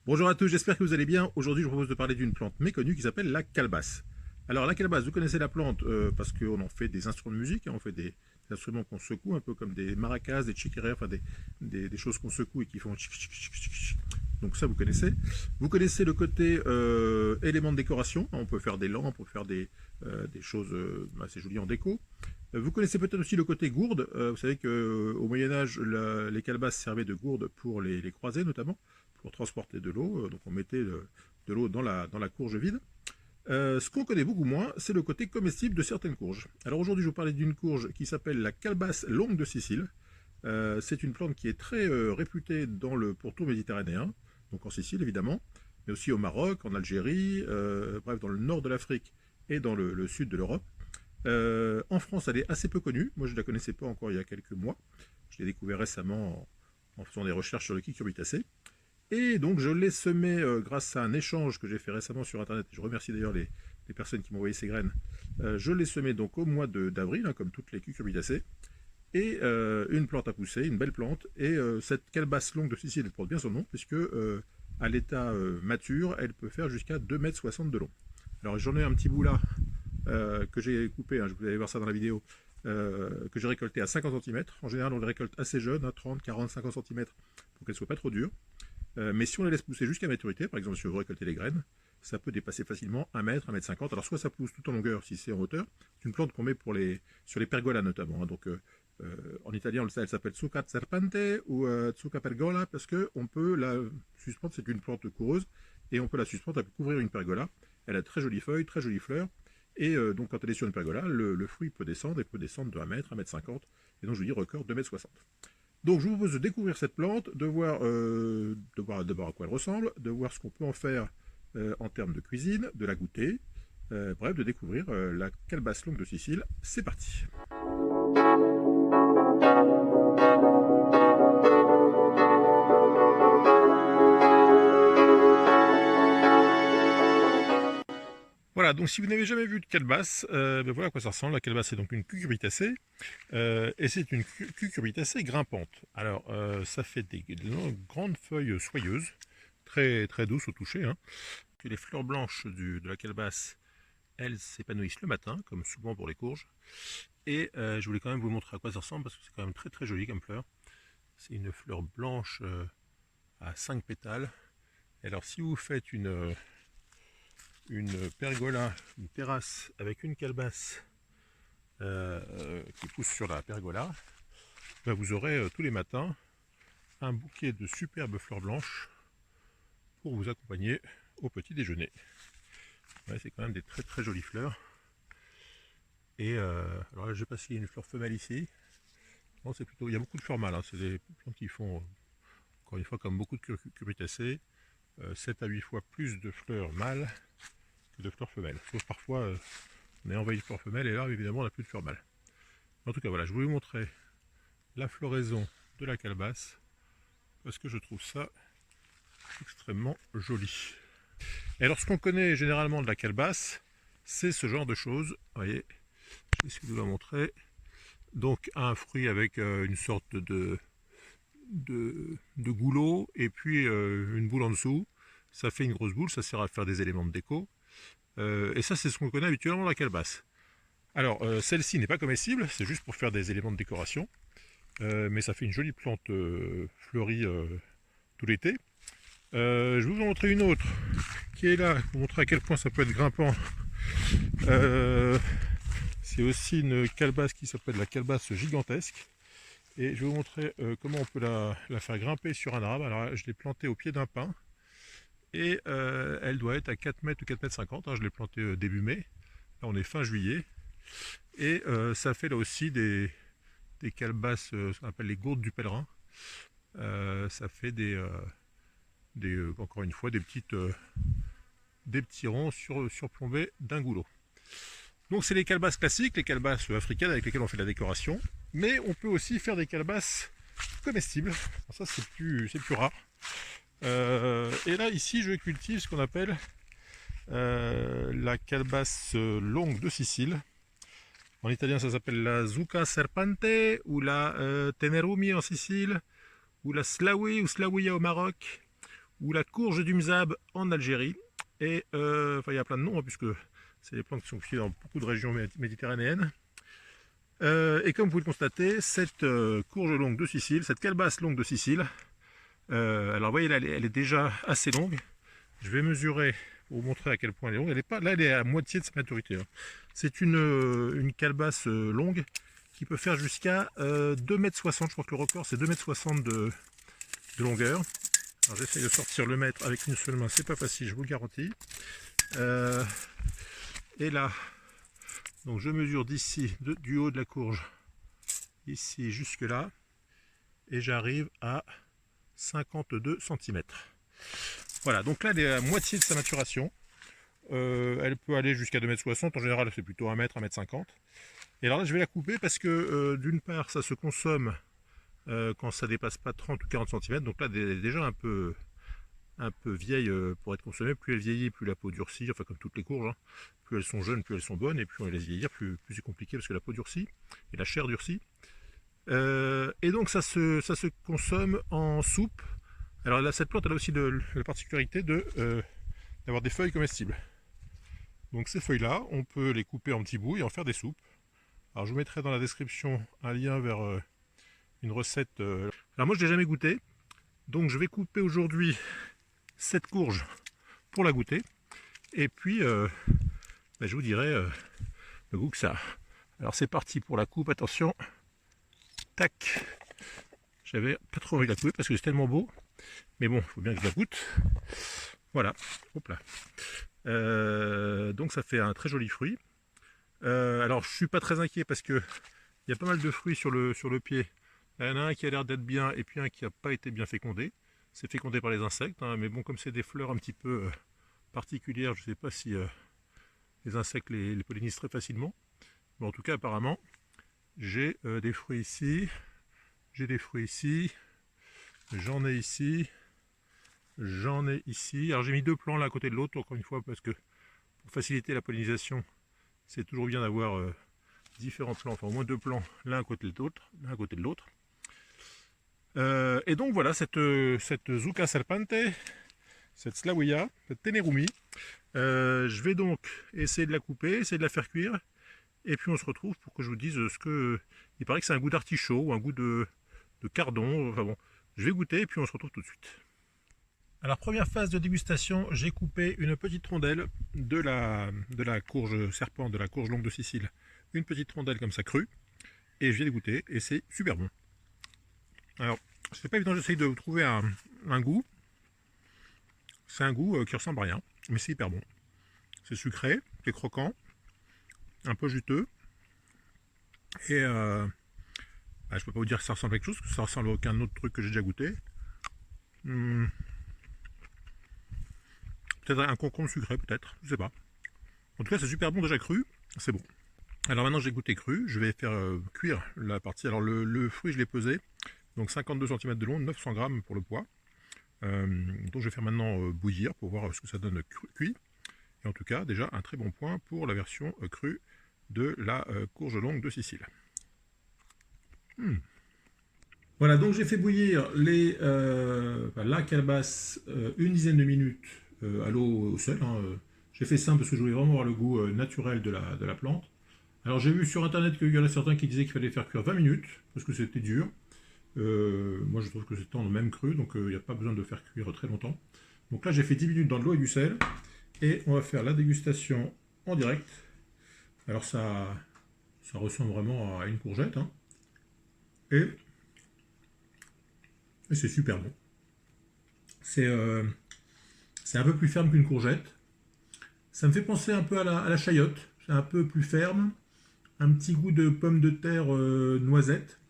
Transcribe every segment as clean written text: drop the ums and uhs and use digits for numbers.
Bonjour à tous, j'espère que vous allez bien. Aujourd'hui, je vous propose de parler d'une plante méconnue qui s'appelle la calebasse. Alors, la calebasse, vous connaissez la plante parce qu'on en fait des instruments de musique, hein, on fait des instruments qu'on secoue, un peu comme des maracas, des chiquireas, enfin des choses qu'on secoue et qui font tchic, tchic, tchic, tchic, tchic. Donc ça, vous connaissez. Vous connaissez le côté élément de décoration. On peut faire des lampes, on peut faire des choses assez jolies en déco. Vous connaissez peut-être aussi le côté gourde. Vous savez qu'au Moyen-Âge, les calebasses servaient de gourde pour les croisées, notamment, pour transporter de l'eau. Donc on mettait de l'eau dans la courge vide. Ce qu'on connaît beaucoup moins, c'est le côté comestible de certaines courges. Alors aujourd'hui, je vais vous parler d'une courge qui s'appelle la calebasse longue de Sicile. C'est une plante qui est très réputée dans le pourtour méditerranéen, donc en Sicile évidemment, mais aussi au Maroc, en Algérie, bref, dans le nord de l'Afrique et dans le sud de l'Europe. En France, elle est assez peu connue. Moi, je ne la connaissais pas encore il y a quelques mois. Je l'ai découvert récemment en faisant des recherches sur le cucurbitacé. Et donc, je l'ai semé grâce à un échange que j'ai fait récemment sur Internet. Je remercie d'ailleurs les personnes qui m'ont envoyé ces graines. Je l'ai semé donc au mois d'avril, hein, comme toutes les cucurbitacées. Et une plante a poussé, une belle plante. Et cette calebasse longue de Sicile, elle porte bien son nom, puisque à l'état mature, elle peut faire jusqu'à 2,60 m de long. Alors, j'en ai un petit bout là que j'ai coupé, hein, vous allez voir ça dans la vidéo, que j'ai récolté à 50 cm. En général, on les récolte assez jeunes, hein, 30, 40, 50 cm, pour qu'elles ne soient pas trop dures. Mais si on les laisse pousser jusqu'à maturité, par exemple si vous récoltez les graines, ça peut dépasser facilement 1 mètre, 1,50 m. Alors soit ça pousse tout en longueur si c'est en hauteur, c'est une plante qu'on met sur les pergolas notamment. Hein. Donc en italien elle s'appelle zucca serpente ou zucca pergola parce qu'on peut la suspendre, c'est une plante coureuse, et on peut la suspendre, elle peut couvrir une pergola. Elle a de très jolies feuilles, très jolies fleurs, et donc quand elle est sur une pergola, le fruit peut descendre, et peut descendre de 1 mètre, 1,50 m, et donc je vous dis record 2,60 m. Donc je vous propose de découvrir cette plante, de voir d'abord à quoi elle ressemble, de voir ce qu'on peut en faire en termes de cuisine, de la goûter, bref, de découvrir la calebasse longue de Sicile. C'est parti. Voilà, donc si vous n'avez jamais vu de calebasse, ben voilà à quoi ça ressemble. La calebasse est donc une cucurbitacée, et c'est une cucurbitacée grimpante. Alors, ça fait des grandes feuilles soyeuses, très, très douces au toucher. Hein. Que les fleurs blanches de la calebasse, elles s'épanouissent le matin, comme souvent pour les courges. Et je voulais quand même vous montrer à quoi ça ressemble, parce que c'est quand même très très joli comme fleur. C'est une fleur blanche à 5 pétales. Et alors si vous faites une pergola, une terrasse avec une calebasse qui pousse sur la pergola, ben vous aurez tous les matins un bouquet de superbes fleurs blanches pour vous accompagner au petit déjeuner. Ouais, c'est quand même des très très jolies fleurs. Et alors là, je ne sais pas s'il y a une fleur femelle ici. Non, c'est plutôt. Il y a beaucoup de fleurs mâles. Hein. C'est des plantes qui font, encore une fois, comme beaucoup de cucurbitacées, 7 à 8 fois plus de fleurs mâles que de fleurs femelles. Sauf parfois, on est envahi de fleurs femelles et là, évidemment, on n'a plus de fleurs mâles. En tout cas, voilà, je voulais vous montrer la floraison de la calebasse parce que je trouve ça extrêmement joli. Et alors, ce qu'on connaît généralement de la calebasse, c'est ce genre de choses. Vous voyez, je vais essayer de vous la montrer. Donc, un fruit avec une sorte de goulot et puis une boule en dessous. Ça fait une grosse boule, ça sert à faire des éléments de déco. Et ça, c'est ce qu'on connaît habituellement de la calebasse. Alors, celle-ci n'est pas comestible, c'est juste pour faire des éléments de décoration. Mais ça fait une jolie plante fleurie tout l'été. Je vais vous en montrer une autre qui est là, pour vous montrer à quel point ça peut être grimpant. C'est aussi une calebasse qui s'appelle la calebasse gigantesque. Et je vais vous montrer comment on peut la faire grimper sur un arbre. Alors je l'ai plantée au pied d'un pin. Et elle doit être à 4 mètres ou 4 mètres 50. Hein, je l'ai plantée début mai. Là on est fin juillet. Et ça fait là aussi des calebasses, ce qu'on appelle les gourdes du pèlerin. Ça fait encore une fois des petits ronds surplombés d'un goulot. Donc c'est les calebasses classiques, les calebasses africaines avec lesquelles on fait de la décoration. Mais on peut aussi faire des calebasses comestibles. Alors ça c'est plus rare. Et là ici je cultive ce qu'on appelle la calebasse longue de Sicile. En italien ça s'appelle la zucca serpente ou la tenerumi en Sicile, ou la slawi ou slawia au Maroc, ou la courge du Mzab en Algérie. Et enfin, il y a plein de noms, hein, puisque c'est des plantes qui sont cultivées dans beaucoup de régions méditerranéennes. Et comme vous pouvez le constater, cette courge longue de Sicile, cette calebasse longue de Sicile, alors vous voyez là, elle est déjà assez longue. Je vais mesurer pour vous montrer à quel point elle est longue. Elle est pas, là, elle est à moitié de sa maturité, hein. C'est une calebasse longue qui peut faire jusqu'à 2,60 m. Je crois que le record c'est 2,60 m de longueur. Alors j'essaie de sortir le mètre avec une seule main, c'est pas facile, je vous le garantis. Et là, donc je mesure d'ici, du haut de la courge, ici jusque là, et j'arrive à 52 cm. Voilà, donc là elle est à moitié de sa maturation. Elle peut aller jusqu'à 2,60 m, en général c'est plutôt 1 m, 1,50 m. Et alors là je vais la couper parce que d'une part ça se consomme quand ça dépasse pas 30 ou 40 cm, donc là elle est déjà un peu vieille pour être consommée. Plus elle vieillit, plus la peau durcit, enfin comme toutes les courges, hein. Plus elles sont jeunes, plus elles sont bonnes, et plus on les laisse vieillir, plus c'est compliqué parce que la peau durcit et la chair durcit. Et donc ça se consomme en soupe. Alors là, cette plante elle a aussi la particularité d'avoir des feuilles comestibles. Donc ces feuilles là, on peut les couper en petits bouts et en faire des soupes. Alors je vous mettrai dans la description un lien vers une recette. Alors moi je l'ai jamais goûté, donc je vais couper aujourd'hui cette courge pour la goûter, et puis je vous dirai le goût que ça a. Alors c'est parti pour la coupe, attention, tac. J'avais pas trop envie de la couper parce que c'est tellement beau, mais bon, il faut bien que je la goûte. Voilà, hop là. Donc ça fait un très joli fruit. Alors je suis pas très inquiet parce que il y a pas mal de fruits sur le pied. Il y en a un qui a l'air d'être bien et puis un qui n'a pas été bien fécondé. C'est fécondé par les insectes, hein, mais bon, comme c'est des fleurs un petit peu particulières, je ne sais pas si les insectes les pollinisent très facilement. Mais en tout cas, apparemment, j'ai des fruits ici, j'ai des fruits ici, j'en ai ici, j'en ai ici. Alors j'ai mis deux plants l'un à côté de l'autre, encore une fois, parce que pour faciliter la pollinisation, c'est toujours bien d'avoir différents plants, enfin au moins deux plants l'un à côté de l'autre. Et donc voilà, cette Zucca serpente, cette Slaouia, cette Tenerumi, je vais donc essayer de la couper, essayer de la faire cuire, et puis on se retrouve pour que je vous dise ce que... Il paraît que c'est un goût d'artichaut ou un goût de cardon, enfin bon, je vais goûter et puis on se retrouve tout de suite. Alors première phase de dégustation, j'ai coupé une petite rondelle de la courge serpent, de la courge longue de Sicile, une petite rondelle comme ça crue, et je viens de goûter, et c'est super bon. Alors, c'est pas évident, j'essaye de trouver un goût. C'est un goût qui ressemble à rien, mais c'est hyper bon. C'est sucré, c'est croquant, un peu juteux. Et je peux pas vous dire que ça ressemble à quelque chose, parce que ça ressemble à aucun autre truc que j'ai déjà goûté. Peut-être un concombre sucré, peut-être, je sais pas. En tout cas, c'est super bon déjà cru, c'est bon. Alors maintenant, j'ai goûté cru, je vais faire cuire la partie. Alors le fruit, je l'ai pesé, donc 52 cm de long, 900 grammes pour le poids. Donc je vais faire maintenant bouillir pour voir ce que ça donne cuit. Et en tout cas, déjà un très bon point pour la version crue de la courge longue de Sicile. Voilà, donc j'ai fait bouillir la calebasse une dizaine de minutes à l'eau au sel, hein. J'ai fait simple parce que je voulais vraiment avoir le goût naturel de la plante. Alors j'ai vu sur internet qu'il y en a certains qui disaient qu'il fallait faire cuire 20 minutes parce que c'était dur. Moi je trouve que c'est en même cru, donc il n'y a pas besoin de faire cuire très longtemps. Donc là j'ai fait 10 minutes dans de l'eau et du sel, et on va faire la dégustation en direct. Alors ça ressemble vraiment à une courgette, hein. Et c'est super bon. C'est un peu plus ferme qu'une courgette. Ça me fait penser un peu à la chayotte. C'est un peu plus ferme, un petit goût de pomme de terre noisette.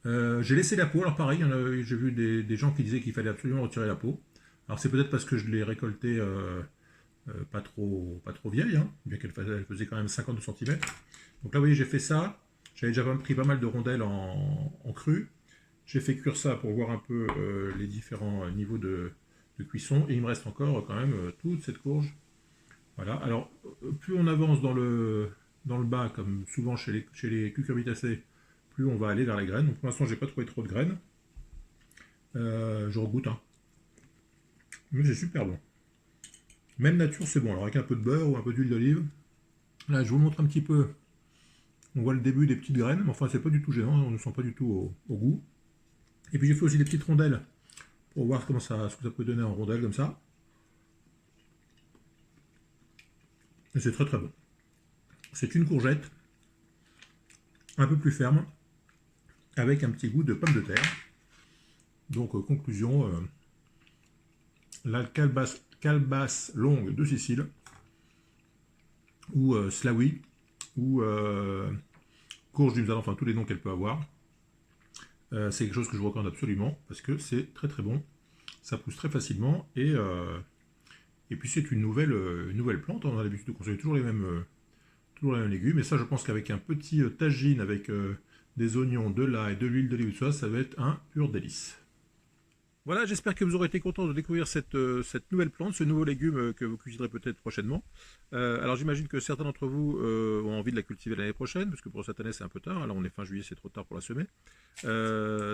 J'ai laissé la peau, alors pareil, j'ai vu des gens qui disaient qu'il fallait absolument retirer la peau. Alors c'est peut-être parce que je l'ai récoltée pas trop vieille, hein, bien qu'elle faisait quand même 52 cm. Donc là vous voyez, j'ai fait ça. J'avais déjà pris pas mal de rondelles en cru. J'ai fait cuire ça pour voir un peu les différents niveaux de cuisson. Et il me reste encore quand même toute cette courge. Voilà, alors plus on avance dans le bas, comme souvent chez les cucurbitacées, plus on va aller vers les graines. Donc pour l'instant, j'ai pas trouvé trop de graines. Je regoute, hein. Mais c'est super bon. Même nature, c'est bon. Alors avec un peu de beurre ou un peu d'huile d'olive. Là, je vous montre un petit peu. On voit le début des petites graines, mais enfin, c'est pas du tout gênant. On ne sent pas du tout au goût. Et puis j'ai fait aussi des petites rondelles pour voir comment ça, ce que ça peut donner en rondelles comme ça. Et c'est très très bon. C'est une courgette un peu plus ferme, avec un petit goût de pomme de terre. Donc conclusion, la calebasse longue de Sicile, ou slawi, ou courge du Mzala, enfin tous les noms qu'elle peut avoir. C'est quelque chose que je vous recommande absolument, parce que c'est très très bon. Ça pousse très facilement, et puis c'est une nouvelle plante. On a l'habitude de consommer toujours les mêmes légumes. Et ça, je pense qu'avec un petit tagine, avec des oignons, de l'ail, de l'huile d'olive, ça va être un pur délice. Voilà, j'espère que vous aurez été content de découvrir cette nouvelle plante, ce nouveau légume que vous cuisinerez peut-être prochainement. Alors j'imagine que certains d'entre vous ont envie de la cultiver l'année prochaine, parce que pour cette année c'est un peu tard. Alors on est fin juillet, c'est trop tard pour la semer.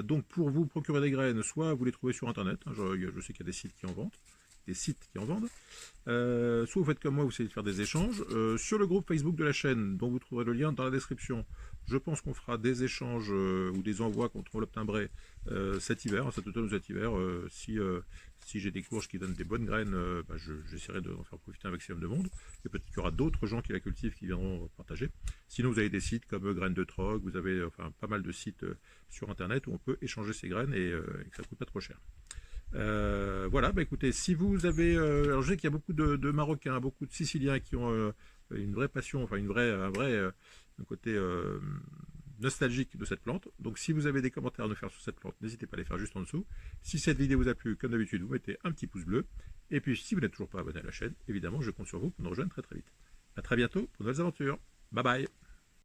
Donc pour vous procurer des graines, soit vous les trouvez sur internet, hein, je sais qu'il y a des sites qui en vendent, soit vous faites comme moi, vous essayez de faire des échanges. Sur le groupe Facebook de la chaîne, dont vous trouverez le lien dans la description, je pense qu'on fera des échanges ou des envois contre l'enveloppe timbrée cet hiver, cet automne ou cet hiver. Si j'ai des courges qui donnent des bonnes graines, j'essaierai d'en faire profiter un maximum de monde. Et peut-être qu'il y aura d'autres gens qui la cultivent qui viendront partager. Sinon, vous avez des sites comme Graines de Trog, vous avez pas mal de sites sur internet où on peut échanger ces graines et que ça ne coûte pas trop cher. Voilà, écoutez, si vous avez, alors je sais qu'il y a beaucoup de Marocains, beaucoup de Siciliens qui ont une vraie passion, enfin un côté nostalgique de cette plante. Donc si vous avez des commentaires à nous faire sur cette plante, n'hésitez pas à les faire juste en dessous. Si cette vidéo vous a plu, comme d'habitude, vous mettez un petit pouce bleu. Et puis si vous n'êtes toujours pas abonné à la chaîne, évidemment, je compte sur vous pour nous rejoindre très très vite. A très bientôt pour de nouvelles aventures. Bye bye.